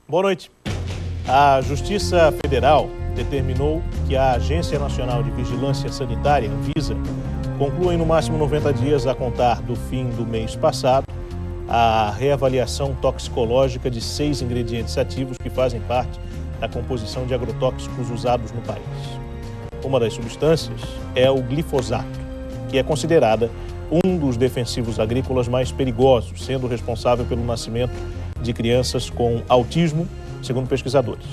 Boa noite. A Justiça Federal determinou que a Agência Nacional de Vigilância Sanitária, Anvisa, conclua em no máximo 90 dias a contar do fim do mês passado a reavaliação toxicológica de 6 ingredientes ativos que fazem parte da composição de agrotóxicos usados no país. Uma das substâncias é o glifosato, que é considerada um dos defensivos agrícolas mais perigosos, sendo responsável pelo nascimento de crianças com autismo, segundo pesquisadores.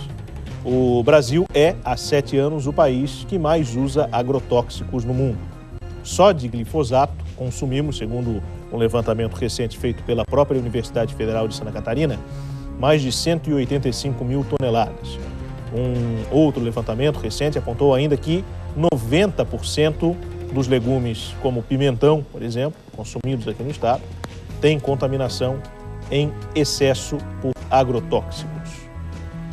O Brasil é, há 7 anos, o país que mais usa agrotóxicos no mundo. Só de glifosato consumimos, segundo um levantamento recente feito pela própria Universidade Federal de Santa Catarina, mais de 185 mil toneladas. Um outro levantamento recente apontou ainda que 90% dos legumes, como pimentão, por exemplo, consumidos aqui no estado, tem contaminação em excesso por agrotóxicos.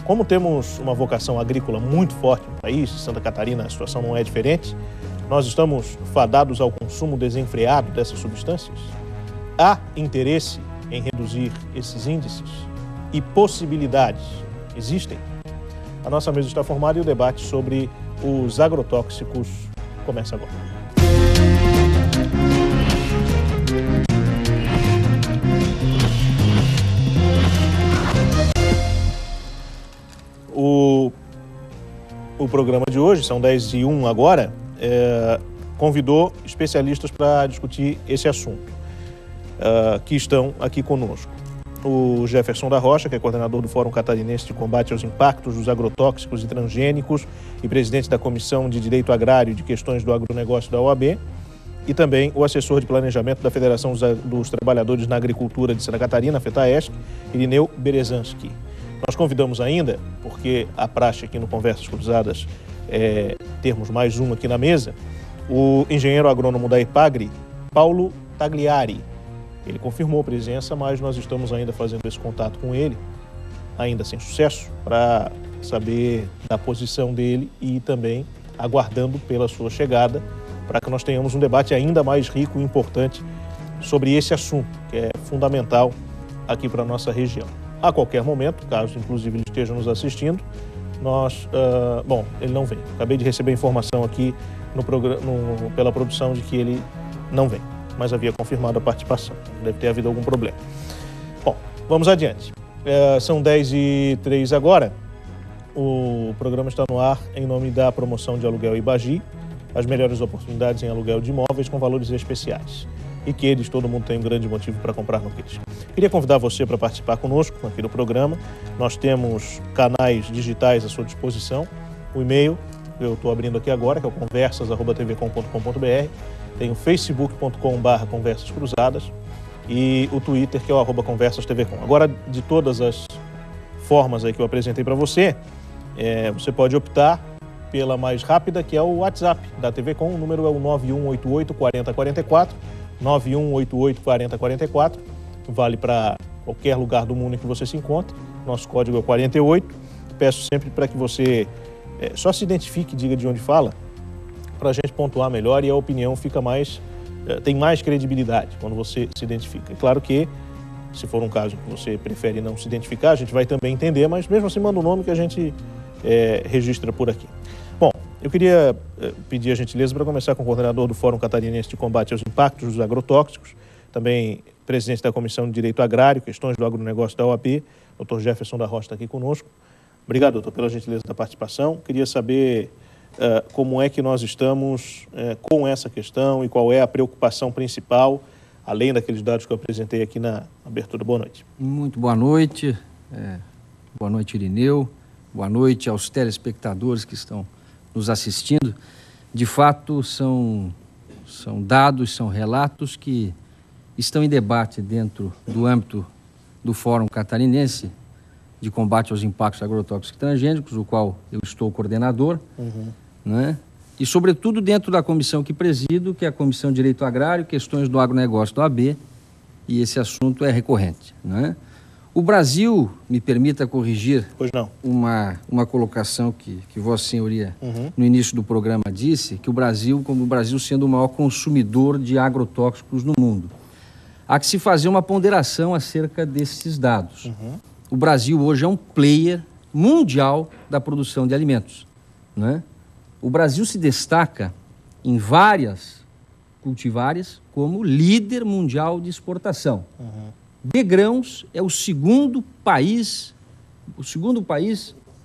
Como temos uma vocação agrícola muito forte no país, Santa Catarina a situação não é diferente, nós estamos fadados ao consumo desenfreado dessas substâncias? Há interesse em reduzir esses índices? E possibilidades existem? A nossa mesa está formada e o debate sobre os agrotóxicos começa agora. O programa de hoje, são 10h01 agora, convidou especialistas para discutir esse assunto, que estão aqui conosco. O Jefferson da Rocha, que é coordenador do Fórum Catarinense de Combate aos Impactos dos Agrotóxicos e Transgênicos e presidente da Comissão de Direito Agrário e de Questões do Agronegócio da OAB, e também o assessor de planejamento da Federação dos Trabalhadores na Agricultura de Santa Catarina, FETAESC, Irineu Berezanski. Nós convidamos ainda, porque a praxe aqui no Conversas Cruzadas é termos mais um aqui na mesa, o engenheiro agrônomo da EPAGRE, Paulo Tagliari. Ele confirmou a presença, mas nós estamos ainda fazendo esse contato com ele, ainda sem sucesso, para saber da posição dele e também aguardando pela sua chegada, para que nós tenhamos um debate ainda mais rico e importante sobre esse assunto, que é fundamental aqui para a nossa região. A qualquer momento, caso inclusive ele esteja nos assistindo, bom, ele não vem. Acabei de receber informação aqui pela produção de que ele não vem, mas havia confirmado a participação. Deve ter havido algum problema. Bom, vamos adiante. São 10h03 agora. O programa está no ar em nome da promoção de aluguel Ibagi, as melhores oportunidades em aluguel de imóveis com valores especiais. E que eles, todo mundo tem um grande motivo para comprar no Queires. Queria convidar você para participar conosco aqui do programa. Nós temos canais digitais à sua disposição. O e-mail, eu estou abrindo aqui agora, que é o conversas@tvcom.com.br. Tem o facebook.com/conversas cruzadas e o Twitter, que é o @conversastvcom. Agora, de todas as formas aí que eu apresentei para você, você pode optar pela mais rápida, que é o WhatsApp da TV Com. O número é o 9188 4044. 9188-4044, vale para qualquer lugar do mundo em que você se encontre. Nosso código é 48. Peço sempre para que você só se identifique, diga de onde fala, para a gente pontuar melhor e a opinião fica tem mais credibilidade quando você se identifica. É claro que, se for um caso que você prefere não se identificar, a gente vai também entender, mas mesmo assim manda o nome que a gente registra por aqui. Bom, eu queria pedir a gentileza para começar com o coordenador do Fórum Catarinense de Combate aos Impactos dos Agrotóxicos, também presidente da Comissão de Direito Agrário, Questões do Agronegócio da OAB, doutor Jefferson da Rocha está aqui conosco. Obrigado, doutor, pela gentileza da participação. Queria saber como é que nós estamos com essa questão e qual é a preocupação principal, além daqueles dados que eu apresentei aqui na abertura. Boa noite. Muito boa noite. Boa noite, Irineu. Boa noite aos telespectadores que estão nos assistindo. De fato, são dados, são relatos que estão em debate dentro do âmbito do Fórum Catarinense de Combate aos Impactos Agrotóxicos e Transgênicos, o qual eu estou coordenador, né? E, sobretudo, dentro da comissão que presido, que é a Comissão de Direito Agrário, Questões do Agronegócio da OAB, e esse assunto é recorrente, né? O Brasil, me permita corrigir uma colocação que Vossa Senhoria, no início do programa, disse, que o Brasil, como o Brasil sendo o maior consumidor de agrotóxicos no mundo. Há que se fazer uma ponderação acerca desses dados. o Brasil hoje é um player mundial da produção de alimentos, né? O Brasil se destaca em várias cultivares como líder mundial de exportação. De grãos é o segundo país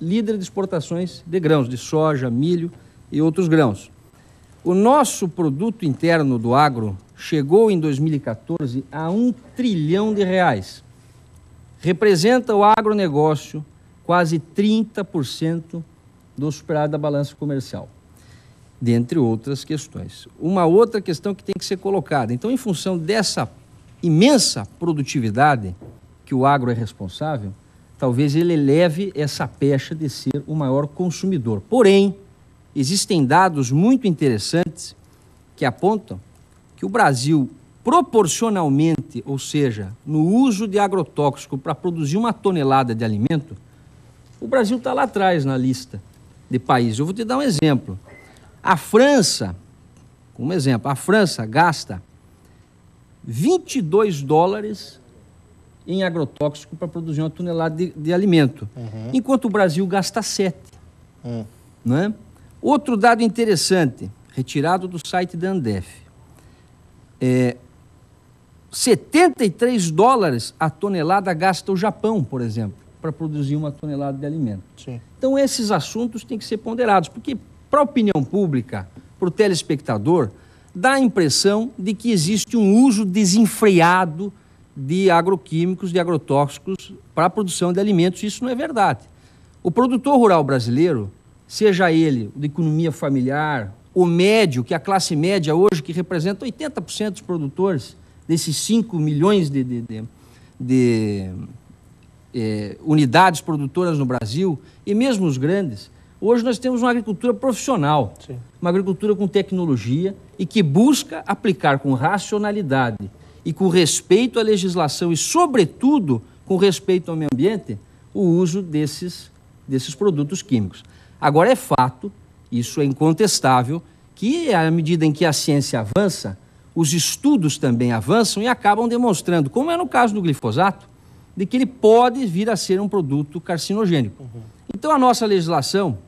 líder de exportações de grãos, de soja, milho e outros grãos. O nosso produto interno do agro chegou em 2014 a R$1 trilhão. Representa o agronegócio quase 30% do superávit da balança comercial, dentre outras questões. Uma outra questão que tem que ser colocada. Então, em função dessa imensa produtividade que o agro é responsável, talvez ele eleve essa pecha de ser o maior consumidor. Porém, existem dados muito interessantes que apontam que o Brasil, proporcionalmente, ou seja, no uso de agrotóxico para produzir 1 tonelada de alimento, o Brasil está lá atrás na lista de países. Eu vou te dar um exemplo. A França, como exemplo, a França gasta $22 em agrotóxico para produzir 1 tonelada de alimento, enquanto o Brasil gasta 7. Né? Outro dado interessante, retirado do site da Andef, $73 a tonelada gasta o Japão, por exemplo, para produzir 1 tonelada de alimento. Sim. Então, esses assuntos têm que ser ponderados, porque para a opinião pública, para o telespectador, dá a impressão de que existe um uso desenfreado de agroquímicos, de agrotóxicos para a produção de alimentos. Isso não é verdade. O produtor rural brasileiro, seja ele de economia familiar, o médio, que é a classe média hoje, que representa 80% dos produtores, desses 5 milhões de unidades produtoras no Brasil, e mesmo os grandes, hoje nós temos uma agricultura profissional, Sim. uma agricultura com tecnologia e que busca aplicar com racionalidade e com respeito à legislação e, sobretudo, com respeito ao meio ambiente, o uso desses produtos químicos. Agora, é fato, isso é incontestável, que à medida em que a ciência avança, os estudos também avançam e acabam demonstrando, como é no caso do glifosato, de que ele pode vir a ser um produto carcinogênico. Então, a nossa legislação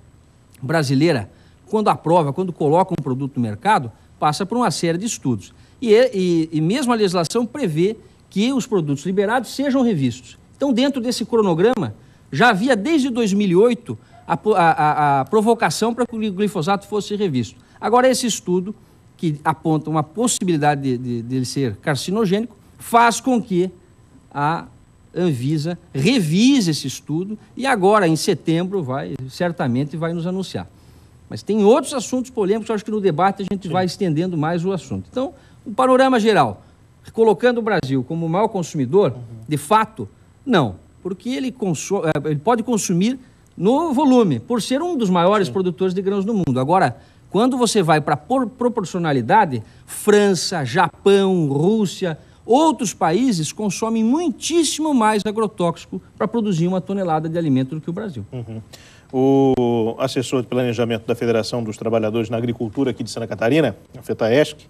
brasileira, quando aprova, quando coloca um produto no mercado, passa por uma série de estudos. E mesmo a legislação prevê que os produtos liberados sejam revistos. Então, dentro desse cronograma, já havia desde 2008 a provocação para que o glifosato fosse revisto. Agora, esse estudo, que aponta uma possibilidade de ele ser carcinogênico, faz com que a Anvisa revise esse estudo e agora, em setembro, certamente vai nos anunciar. Mas tem outros assuntos polêmicos, eu acho que no debate a gente vai estendendo mais o assunto. Então, um panorama geral, colocando o Brasil como o maior consumidor, de fato, não, porque ele pode consumir no volume, por ser um dos maiores produtores de grãos do mundo. Agora, quando você vai para proporcionalidade, França, Japão, Rússia, outros países consomem muitíssimo mais agrotóxico para produzir 1 tonelada de alimento do que o Brasil. O assessor de planejamento da Federação dos Trabalhadores na Agricultura aqui de Santa Catarina, a FETAESC,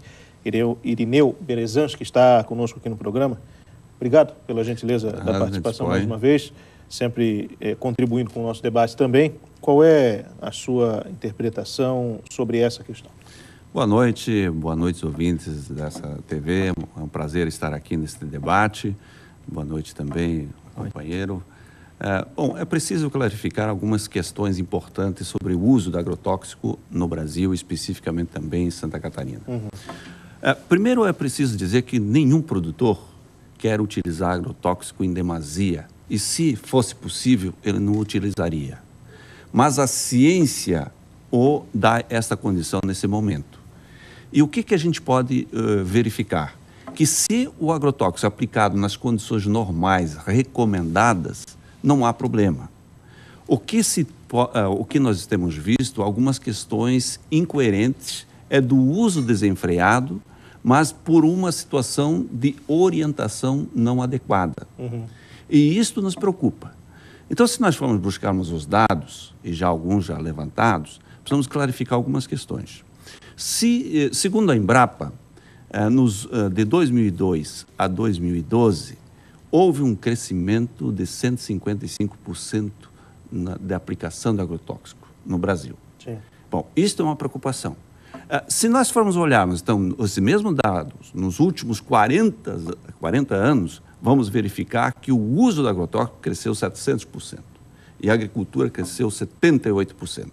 Irineu Berezanski, que está conosco aqui no programa. Obrigado pela gentileza da participação mais uma vez, sempre contribuindo com o nosso debate também. Qual é a sua interpretação sobre essa questão? Boa noite, ouvintes dessa TV. É um prazer estar aqui nesse debate. Boa noite também, companheiro. Bom, é preciso clarificar algumas questões importantes sobre o uso do agrotóxico no Brasil, especificamente também em Santa Catarina. Primeiro, é preciso dizer que nenhum produtor quer utilizar agrotóxico em demasia, e se fosse possível, ele não utilizaria. Mas a ciência o dá esta condição nesse momento. E o que a gente pode verificar? Que se o agrotóxico é aplicado nas condições normais, recomendadas, não há problema. O que nós temos visto, algumas questões incoerentes, é do uso desenfreado, mas por uma situação de orientação não adequada. E isto nos preocupa. Então, se nós formos buscarmos os dados, e já alguns já levantados, precisamos clarificar algumas questões. Segundo a Embrapa, de 2002 a 2012, houve um crescimento de 155% da aplicação de agrotóxico no Brasil. Sim. Bom, isso é uma preocupação. Se nós formos olharmos, então, esses mesmos dados, nos últimos 40 anos, vamos verificar que o uso do agrotóxico cresceu 700% e a agricultura cresceu 78%.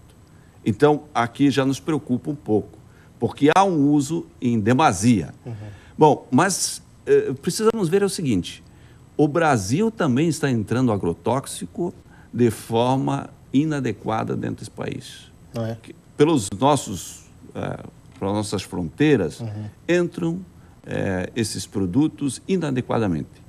Então, aqui já nos preocupa um pouco, porque há um uso em demasia. Bom, mas precisamos ver o seguinte, o Brasil também está entrando agrotóxico de forma inadequada dentro desse país. Não é? Pelas nossas fronteiras, entram esses produtos inadequadamente.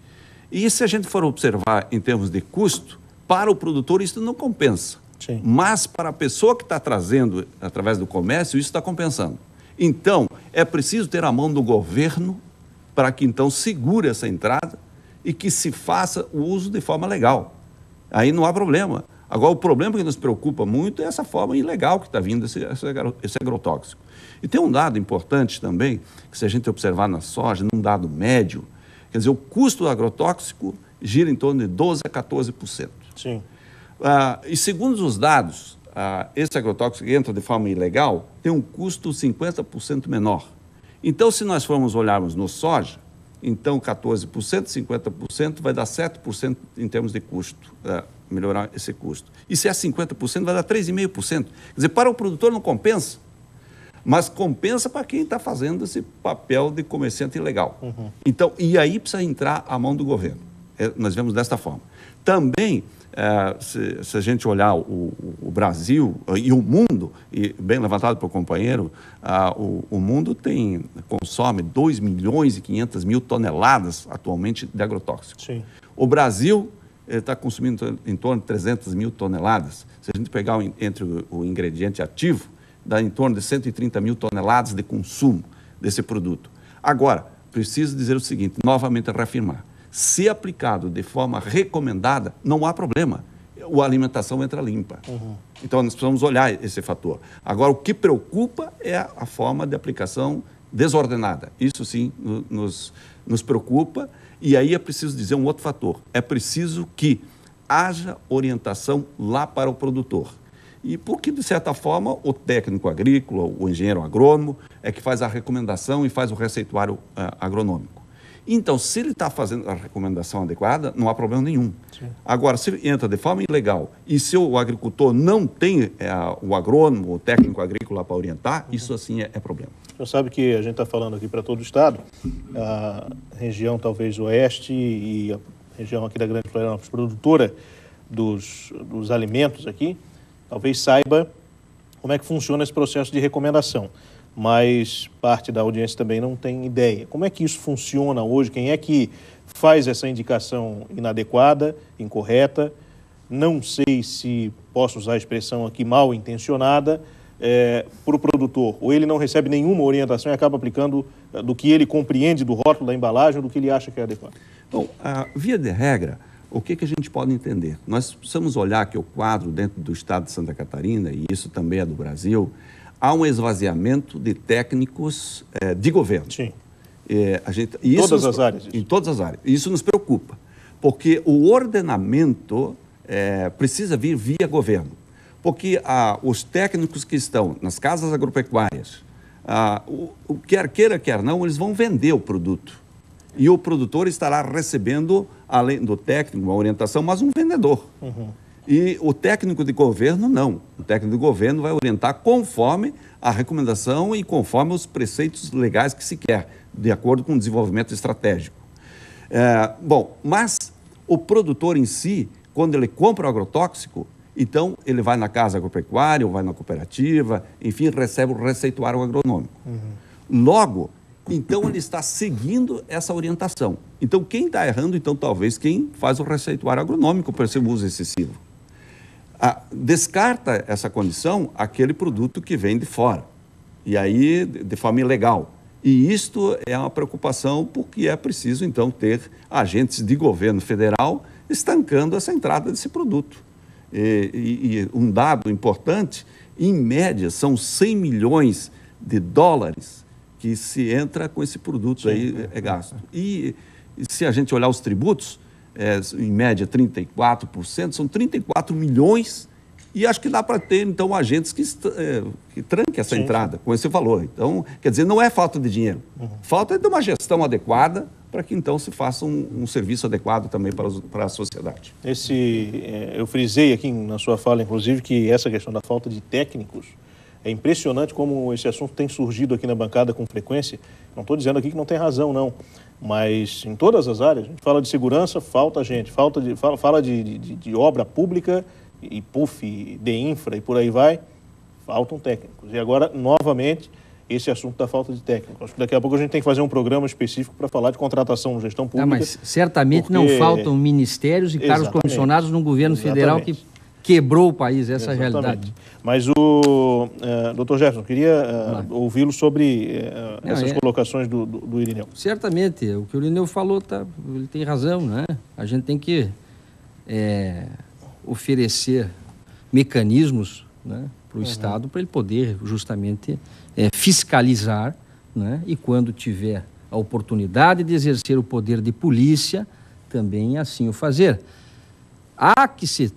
E se a gente for observar em termos de custo, para o produtor isso não compensa. Sim. Mas para a pessoa que está trazendo através do comércio, isso está compensando. Então, é preciso ter a mão do governo para que então segure essa entrada e que se faça o uso de forma legal. Aí não há problema. Agora, o problema que nos preocupa muito é essa forma ilegal que está vindo esse agrotóxico. E tem um dado importante também, que se a gente observar na soja, num dado médio, quer dizer, o custo do agrotóxico gira em torno de 12% a 14%. Sim. E segundo os dados, esse agrotóxico que entra de forma ilegal tem um custo 50% menor. Então, se nós formos olharmos no soja, então 14%, 50% vai dar 7% em termos de custo, melhorar esse custo. E se é 50%, vai dar 3,5%. Quer dizer, para o produtor não compensa, mas compensa para quem está fazendo esse papel de comerciante ilegal. Então, e aí precisa entrar a mão do governo. Nós vemos desta forma. Também, se a gente olhar o Brasil e o mundo, e bem levantado pelo companheiro, o mundo consome 2 milhões e 500 mil toneladas atualmente de agrotóxicos. Sim. O Brasil está consumindo em torno de 300 mil toneladas. Se a gente pegar entre o ingrediente ativo, dá em torno de 130 mil toneladas de consumo desse produto. Agora, preciso dizer o seguinte, novamente reafirmar, se aplicado de forma recomendada, não há problema. A alimentação entra limpa. Então, nós precisamos olhar esse fator. Agora, o que preocupa é a forma de aplicação desordenada. Isso, sim, nos preocupa. E aí é preciso dizer um outro fator. É preciso que haja orientação lá para o produtor. E porque, de certa forma, o técnico agrícola, o engenheiro agrônomo, é que faz a recomendação e faz o receituário agronômico. Então, se ele está fazendo a recomendação adequada, não há problema nenhum. Sim. Agora, se entra de forma ilegal e se o agricultor não tem o agrônomo, o técnico agrícola para orientar, isso assim é problema. Você sabe que a gente está falando aqui para todo o estado, a região talvez oeste e a região aqui da Grande Florianópolis, produtora dos alimentos aqui, talvez saiba como é que funciona esse processo de recomendação. Mas parte da audiência também não tem ideia. Como é que isso funciona hoje? Quem é que faz essa indicação inadequada, incorreta? Não sei se posso usar a expressão aqui mal intencionada para o produtor. Ou ele não recebe nenhuma orientação e acaba aplicando do que ele compreende do rótulo da embalagem, do que ele acha que é adequado. Bom, via de regra, o que a gente pode entender? Nós precisamos olhar que o quadro dentro do estado de Santa Catarina, e isso também é do Brasil, há um esvaziamento de técnicos de governo. Sim. Em todas as áreas. Em todas as áreas. Isso nos preocupa, porque o ordenamento precisa vir via governo. Porque os técnicos que estão nas casas agropecuárias, quer queira, quer não, eles vão vender o produto. E o produtor estará recebendo, além do técnico, uma orientação, mas um vendedor. E o técnico de governo, não. O técnico de governo vai orientar conforme a recomendação e conforme os preceitos legais que se quer, de acordo com o desenvolvimento estratégico. Bom, mas o produtor em si, quando ele compra o agrotóxico, então ele vai na casa agropecuária ou vai na cooperativa, enfim, recebe o receituário agronômico. Logo, então ele está seguindo essa orientação. Então, quem está errando, então, talvez quem faz o receituário agronômico por esse uso excessivo. Descarta essa condição aquele produto que vem de fora, e aí de forma ilegal. E isto é uma preocupação porque é preciso, então, ter agentes de governo federal estancando essa entrada desse produto. E um dado importante, em média, são 100 milhões de dólares que se entra com esse produto. Sim. Aí é gasto. E se a gente olhar os tributos, em média 34%, são 34 milhões, e acho que dá para ter, então, agentes que tranquem essa entrada, como você falou. Então, quer dizer, não é falta de dinheiro, falta de uma gestão adequada para que, então, se faça um serviço adequado também para a sociedade. Eu frisei aqui na sua fala, inclusive, que essa questão da falta de técnicos, é impressionante como esse assunto tem surgido aqui na bancada com frequência. Não estou dizendo aqui que não tem razão, não. Mas em todas as áreas, a gente fala de segurança, falta gente. Fala de obra pública, e PUF, de infra e por aí vai, faltam técnicos. E agora, novamente, esse assunto da falta de técnicos. Acho que daqui a pouco a gente tem que fazer um programa específico para falar de contratação, gestão pública. Mas certamente não faltam ministérios e cargos comissionados no governo federal que quebrou o país, essa é a realidade. Mas doutor Jefferson, queria ouvi-lo sobre essas colocações do Irineu. Certamente, o que o Irineu falou, ele tem razão, né? A gente tem que oferecer mecanismos, né, para o Estado, para ele poder justamente fiscalizar, né, e quando tiver a oportunidade de exercer o poder de polícia, também assim o fazer. Há que se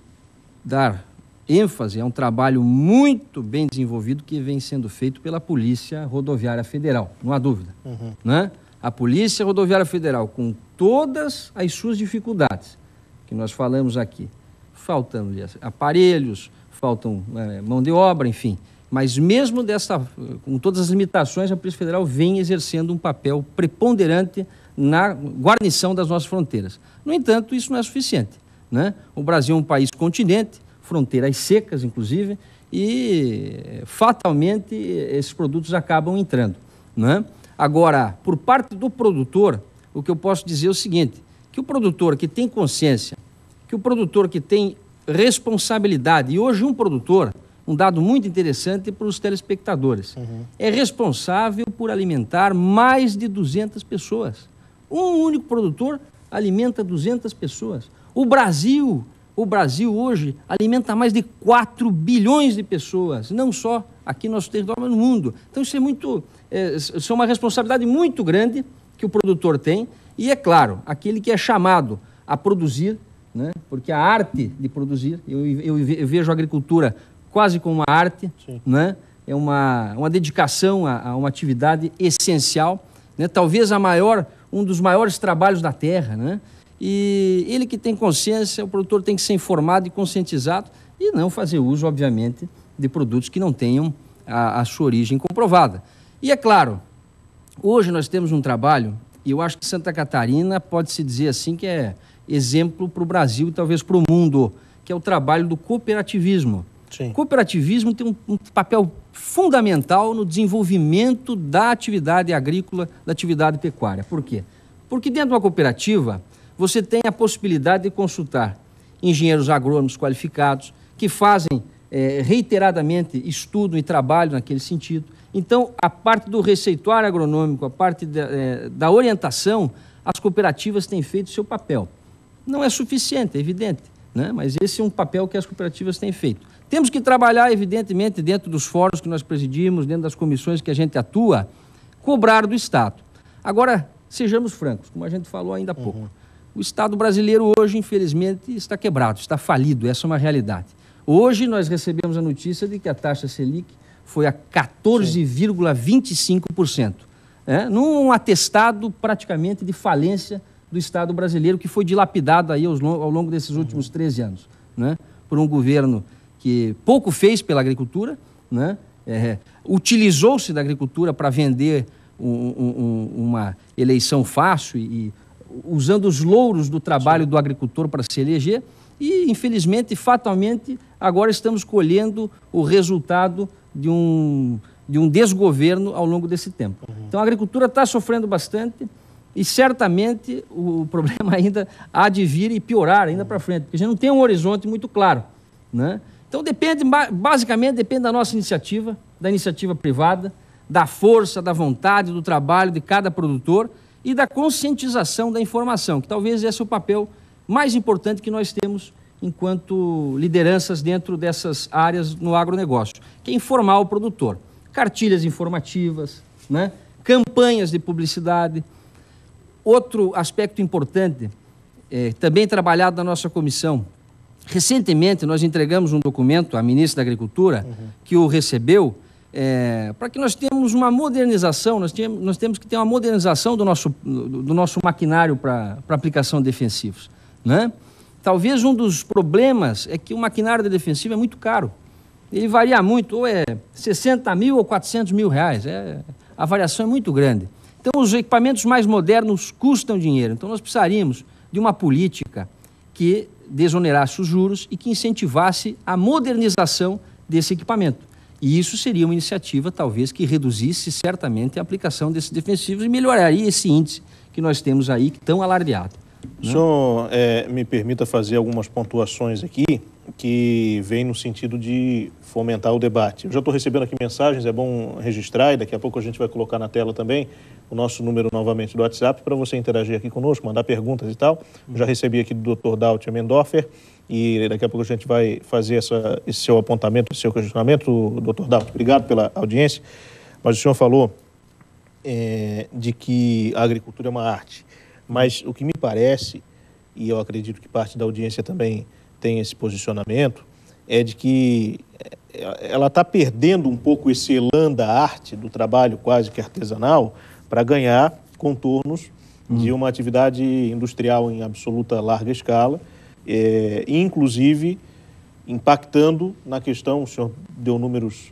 dar ênfase a um trabalho muito bem desenvolvido que vem sendo feito pela Polícia Rodoviária Federal, não há dúvida. Né? A Polícia Rodoviária Federal, com todas as suas dificuldades, que nós falamos aqui, faltam aparelhos, faltam mão de obra, enfim. Mas mesmo com todas as limitações, a Polícia Federal vem exercendo um papel preponderante na guarnição das nossas fronteiras. No entanto, isso não é suficiente, né? O Brasil é um país continente, fronteiras secas, inclusive, e fatalmente esses produtos acabam entrando, né? Agora, por parte do produtor, o que eu posso dizer é o seguinte, que o produtor que tem consciência, que o produtor que tem responsabilidade, e hoje um produtor, um dado muito interessante para os telespectadores, é responsável por alimentar mais de 200 pessoas. Um único produtor alimenta 200 pessoas. O Brasil hoje alimenta mais de 4 bilhões de pessoas, não só aqui no nosso território, mas no mundo. Então isso é uma responsabilidade muito grande que o produtor tem, e é claro, aquele que é chamado a produzir, né? Porque a arte de produzir, eu vejo a agricultura quase como uma arte, né? É uma dedicação a uma atividade essencial, né? Talvez um dos maiores trabalhos da terra, né? E ele que tem consciência, o produtor tem que ser informado e conscientizado e não fazer uso, obviamente, de produtos que não tenham a sua origem comprovada. E é claro, hoje nós temos um trabalho, e eu acho que Santa Catarina pode-se dizer assim que é exemplo para o Brasil e talvez para o mundo, que é o trabalho do cooperativismo. Sim. O cooperativismo tem um papel fundamental no desenvolvimento da atividade agrícola, da atividade pecuária. Por quê? Porque dentro de uma cooperativa, você tem a possibilidade de consultar engenheiros agrônomos qualificados, que fazem reiteradamente estudo e trabalho naquele sentido. Então, a parte do receituário agronômico, a parte da orientação, as cooperativas têm feito seu papel. Não é suficiente, é evidente, né? Mas esse é um papel que as cooperativas têm feito. Temos que trabalhar, evidentemente, dentro dos fóruns que nós presidimos, dentro das comissões que a gente atua, cobrar do Estado. Agora, sejamos francos, como a gente falou ainda há pouco, o Estado brasileiro hoje, infelizmente, está quebrado, está falido, essa é uma realidade. Hoje nós recebemos a notícia de que a taxa Selic foi a 14,25%, num atestado praticamente de falência do Estado brasileiro, que foi dilapidado aí ao longo desses últimos 13 anos, né? Por um governo que pouco fez pela agricultura, né? Utilizou-se da agricultura para vender uma eleição fácil e usando os louros do trabalho do agricultor para se eleger e, infelizmente, fatalmente, agora estamos colhendo o resultado de um desgoverno ao longo desse tempo. Então, a agricultura está sofrendo bastante e, certamente, o problema ainda há de vir e piorar ainda para frente, porque a gente não tem um horizonte muito claro, né? Então, basicamente, depende da nossa iniciativa, da iniciativa privada, da força, da vontade, do trabalho de cada produtor e da conscientização da informação, que talvez esse é o papel mais importante que nós temos enquanto lideranças dentro dessas áreas no agronegócio, que é informar o produtor. Cartilhas informativas, né? Campanhas de publicidade. Outro aspecto importante também trabalhado na nossa comissão. Recentemente, nós entregamos um documento à ministra da Agricultura, que o recebeu, para que nós tenhamos uma modernização, nós temos que ter uma modernização do nosso maquinário para aplicação de defensivos, né? Talvez um dos problemas é que o maquinário de defensivo é muito caro. Ele varia muito, ou é 60 mil ou 400 mil reais. A variação é muito grande. Então, os equipamentos mais modernos custam dinheiro. Então, nós precisaríamos de uma política que desonerasse os juros e que incentivasse a modernização desse equipamento. E isso seria uma iniciativa, talvez, que reduzisse certamente a aplicação desses defensivos e melhoraria esse índice que nós temos aí, tão alardeado. O senhor me permita fazer algumas pontuações aqui que vêm no sentido de fomentar o debate. Eu já estou recebendo aqui mensagens, é bom registrar, e daqui a pouco a gente vai colocar na tela também o nosso número novamente do WhatsApp para você interagir aqui conosco, mandar perguntas e tal. Eu já recebi aqui do Dr. Daut Mendorfer e daqui a pouco a gente vai fazer esse seu apontamento, esse seu questionamento, Dr. Daut. Obrigado pela audiência, mas o senhor falou de que a agricultura é uma arte. Mas o que me parece, e eu acredito que parte da audiência também tem esse posicionamento, é de que ela está perdendo um pouco esse elan da arte, do trabalho quase que artesanal, para ganhar contornos de uma atividade industrial em absoluta larga escala, inclusive impactando na questão, o senhor deu números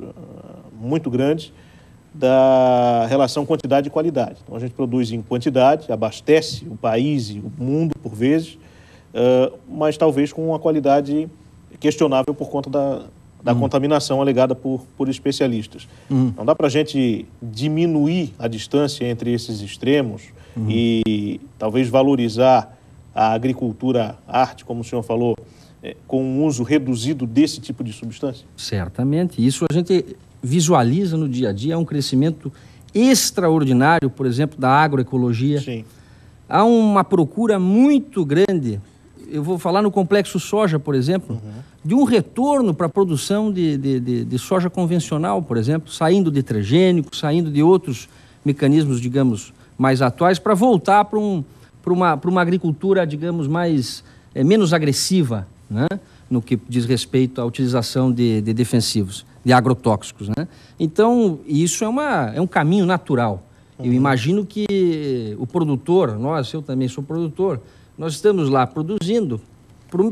muito grandes, da relação quantidade e qualidade. Então, a gente produz em quantidade, abastece o país e o mundo, por vezes, mas talvez com uma qualidade questionável por conta da contaminação alegada por especialistas. Não dá para a gente diminuir a distância entre esses extremos e talvez valorizar a agricultura arte, como o senhor falou, com um uso reduzido desse tipo de substância? Certamente. Isso a gente visualiza no dia a dia, é um crescimento extraordinário, por exemplo, da agroecologia. Sim. Há uma procura muito grande, eu vou falar no complexo soja, por exemplo, de um retorno para a produção de soja convencional, por exemplo, saindo de transgênico, saindo de outros mecanismos, digamos, mais atuais, para voltar para uma agricultura, digamos, menos agressiva, né? No que diz respeito à utilização de defensivos, de agrotóxicos, né? Então, isso é um caminho natural. Eu imagino que o produtor, eu também sou produtor, nós estamos lá produzindo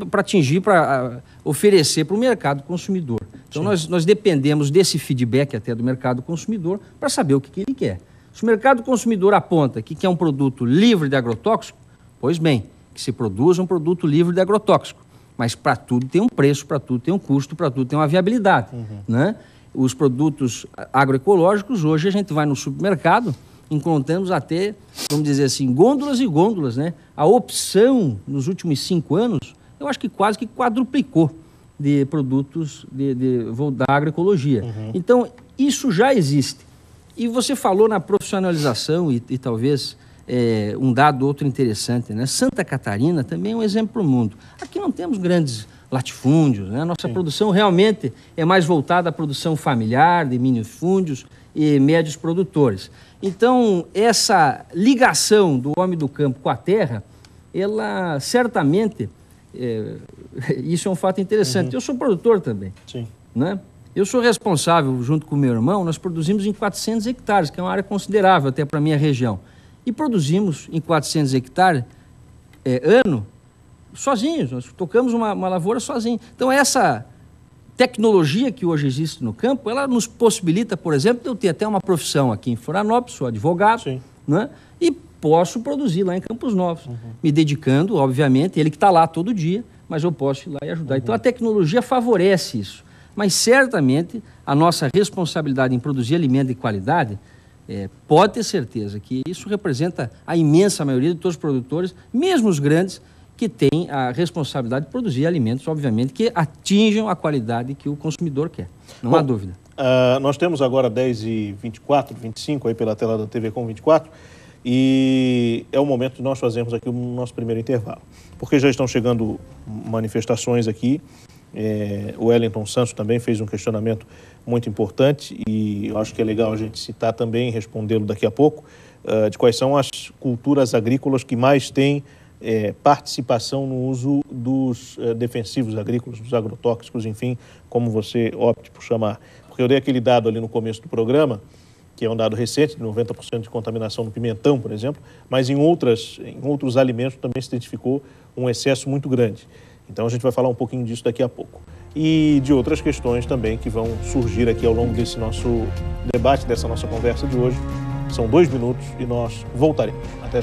para atingir, para oferecer para o mercado consumidor. Então, nós dependemos desse feedback até do mercado consumidor para saber o que ele quer. Se o mercado consumidor aponta que quer um produto livre de agrotóxico, pois bem, que se produza um produto livre de agrotóxico. Mas para tudo tem um preço, para tudo tem um custo, para tudo tem uma viabilidade, né? Os produtos agroecológicos, hoje a gente vai no supermercado, encontramos até, vamos dizer assim, gôndolas e gôndolas, né? A opção nos últimos 5 anos, eu acho que quase que quadruplicou de produtos da agroecologia. Então, isso já existe. E você falou na profissionalização e talvez um dado outro interessante, né? Santa Catarina também é um exemplo para o mundo. Aqui não temos grandes latifúndios, né? Nossa produção realmente é mais voltada à produção familiar, de minifúndios e médios produtores. Então, essa ligação do homem do campo com a terra, ela certamente, isso é um fato interessante. Eu sou produtor também, né? Eu sou responsável, junto com o meu irmão, nós produzimos em 400 hectares, que é uma área considerável até para a minha região. E produzimos em 400 hectares ano, sozinhos, nós tocamos uma lavoura sozinhos. Então, essa tecnologia que hoje existe no campo, ela nos possibilita, por exemplo, de eu ter até uma profissão aqui em Florianópolis, sou advogado, né? E posso produzir lá em Campos Novos, me dedicando, obviamente, ele que está lá todo dia, mas eu posso ir lá e ajudar. Então, a tecnologia favorece isso. Mas, certamente, a nossa responsabilidade em produzir alimento de qualidade, pode ter certeza que isso representa a imensa maioria de todos os produtores, mesmo os grandes, que têm a responsabilidade de produzir alimentos, obviamente, que atinjam a qualidade que o consumidor quer. Não há dúvida. Nós temos agora 10h24, 25 aí pela tela da TV Com 24, e é o momento de nós fazermos aqui o nosso primeiro intervalo. Porque já estão chegando manifestações aqui. O Wellington Santos também fez um questionamento muito importante e eu acho que é legal a gente citar também, respondê-lo daqui a pouco, de quais são as culturas agrícolas que mais têm participação no uso dos defensivos agrícolas, dos agrotóxicos, enfim, como você opte por chamar. Porque eu dei aquele dado ali no começo do programa, que é um dado recente, de 90% de contaminação no pimentão, por exemplo, mas em outros alimentos também se identificou um excesso muito grande. Então a gente vai falar um pouquinho disso daqui a pouco. E de outras questões também que vão surgir aqui ao longo desse nosso debate, dessa nossa conversa de hoje. São 2 minutos e nós voltaremos. Até já.